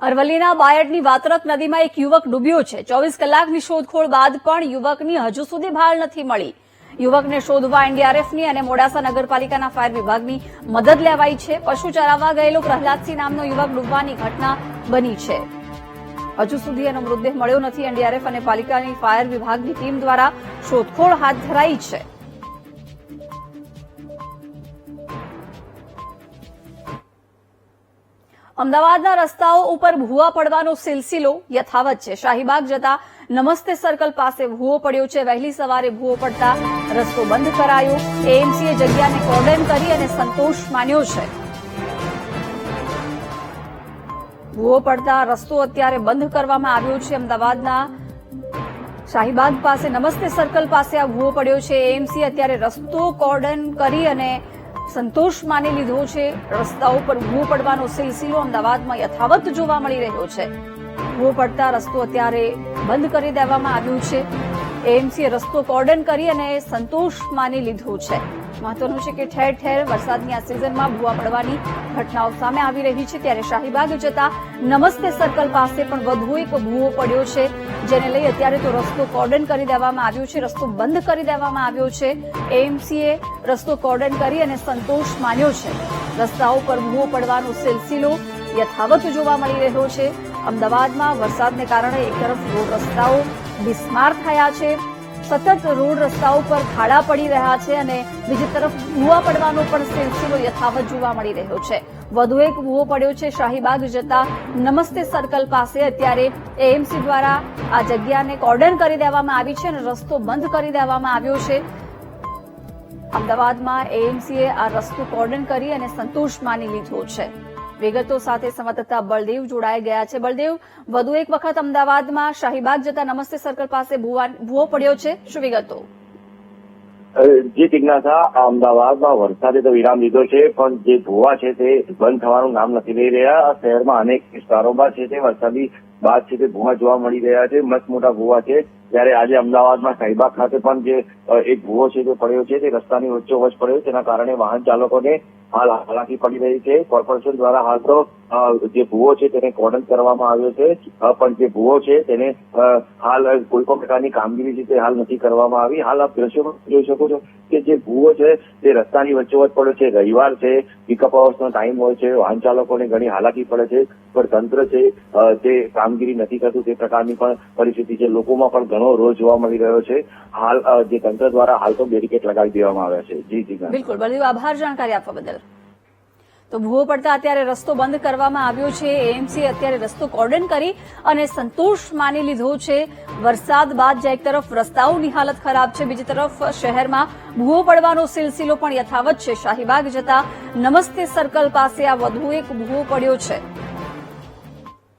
અરવલ્લીના બાયડની વાત્રક નદીમાં એક યુવક ડૂબ્યો છે। 24 કલાકની શોધખોળ બાદ પણ યુવકની હજુ સુધી ભાળ નથી મળી। યુવકને શોધવા એનડીઆરએફની અને મોડાસા નગરપાલિકાના ફાયર વિભાગની મદદ લેવાઈ છે। પશુ ચરાવવા ગયેલો પ્રહલાદસિંહ નામનો યુવક ડૂબવાની ઘટના બની છે। હજુ સુધી એનો મૃતદેહ મળ્યો નથી। એનડીઆરએફ અને પાલિકાની ફાયર વિભાગની ટીમ દ્વારા શોધખોળ હાથ ધરાઈ છે। અમદાવાદના રસ્તાઓ ઉપર ભૂવા પડવાનો સિલસિલો યથાવત છે। શાહીબાગ જતા નમસ્તે સર્કલ પાસે ભૂવો પડ્યો છે। વહેલી સવારે ભૂવો પડતા રસ્તો બંધ કરાયો। એએમસીએ જગ્યાને કોર્ડન કરી અને સંતોષ માન્યો છે। ભૂવો પડતા રસ્તો અત્યારે બંધ કરવામાં આવ્યો છે। અમદાવાદના શાહીબાગ પાસે નમસ્તે સર્કલ પાસે આ ભૂવો પડ્યો છે। એએમસી અત્યારે રસ્તો કોર્ડન કરી અને સંતોષ માની લીધો છે। રસ્તા ઉપર ભૂવો પડવાનો સિલસિલો અમદાવાદમાં યથાવત જોવા મળી રહ્યો છે। ભૂવો પડતા રસ્તો અત્યારે બંધ કરી દેવામાં આવ્યો છે। એએમસીએ રસ્તો કોર્ડન કરી અને સંતોષ માની લીધો છે। મહત્વનું છે કે ઠેર ઠેર વરસાદની આ સિઝનમાં ભૂવા પડવાની ઘટનાઓ સામે આવી રહી છે। ત્યારે શાહીબાગ જતા નમસ્તે સર્કલ પાસે પણ વધુ એક ભૂવો પડ્યો છે, જેને લઈ અત્યારે તો રસ્તો કોર્ડન કરી દેવામાં આવ્યો છે। રસ્તો બંધ કરી દેવામાં આવ્યો છે। એએમસીએ રસ્તો કોર્ડન કરી અને સંતોષ માન્યો છે। રસ્તાઓ પર ભૂવો પડવાનો સિલસિલો યથાવત જોવા મળી રહ્યો છે। અમદાવાદમાં વરસાદને કારણે એક તરફ રોડ રસ્તાઓ બિસ્માર થયા છે, સતત રોડ રસ્તાઓ પર ખાડા પડી રહ્યા છે અને બીજી તરફ ભૂવા પડવાનો પણ સિલસિલો યથાવત જોવા મળી રહ્યો છે। વધુ એક ભૂવો પડ્યો છે શાહીબાગ જતા નમસ્તે સર્કલ પાસે। અત્યારે એએમસી દ્વારા આ જગ્યાને કોર્ડન કરી દેવામાં આવી છે અને રસ્તો બંધ કરી દેવામાં આવ્યો છે। અમદાવાદમાં એએમસીએ આ રસ્તો કોર્ડન કરી અને સંતોષ માની લીધો છે। વિગતો સાથે સંવાદદાતા બળદેવ જોડાઈ ગયા છે। બળદેવ, વધુ એક વખત અમદાવાદમાં શાહીબાગ જતા નમસ્તે સર્કલ પાસે ભૂવો પડ્યો છે, શું વિગતો? જી જિજ્ઞાસા, અમદાવાદમાં વરસાદે તો વિરામ લીધો છે, પણ જે ભૂવા છે તે બંધ થવાનું નામ નથી લઈ રહ્યા। શહેરમાં અનેક વિસ્તારોમાં છે તે વરસાદી બાદ છે તે ભૂવા જોવા મળી રહ્યા છે, મસ્ત મોટા ભૂવા છે। ત્યારે આજે અમદાવાદમાં શાહીબાગ ખાતે પણ જે એક ભૂવો છે તે પડ્યો છે, તે રસ્તાની વચ્ચોવચ પડ્યો, તેના કારણે વાહન ચાલકોને હાલ હાલાકી પડી રહી છે। કોર્પોરેશન દ્વારા હાલ તો જે ભૂવો છે તેને કોર્ડન કરવામાં આવ્યો છે, પણ જે ભૂવો છે તેને હાલ કોઈ પણ પ્રકારની કામગીરી છે તે હાલ નથી કરવામાં આવી। હાલ આપ દ્રશ્યોમાં જોઈ શકો છો કે જે ભૂવો છે તે રસ્તાની વચ્ચોવચ પડ્યો છે। રવિવાર છે, પિકઅપ અવર્સનો ટાઈમ હોય છે, વાહન ચાલકોને ઘણી હાલાકી પડે છે, પણ તંત્ર છે તે કામગીરી નથી કરતું, તે પ્રકારની પણ પરિસ્થિતિ છે। લોકોમાં પણ ઘણો રોષ જોવા મળી રહ્યો છે। હાલ જે તંત્ર દ્વારા હાલ તો બેરિકેડ લગાવી દેવામાં આવ્યા છે। જી જી બિલકુલ બળદેવ, આભાર જાણકારી આપવા બદલ। તો ભૂવો પડતા અત્યારે રસ્તો બંધ કરવામાં આવ્યો છે। એએમસી અત્યારે રસ્તો કોર્ડન કરી અને સંતોષ માની લીધો છે। વરસાદ બાદ જ્યાં એક તરફ રસ્તાઓની હાલત ખરાબ છે, બીજી તરફ શહેરમાં ભૂવો પડવાનો સિલસિલો પણ યથાવત છે। શાહીબાગ જતા નમસ્તે સર્કલ પાસે આ વધુ એક ભૂવો પડ્યો છે।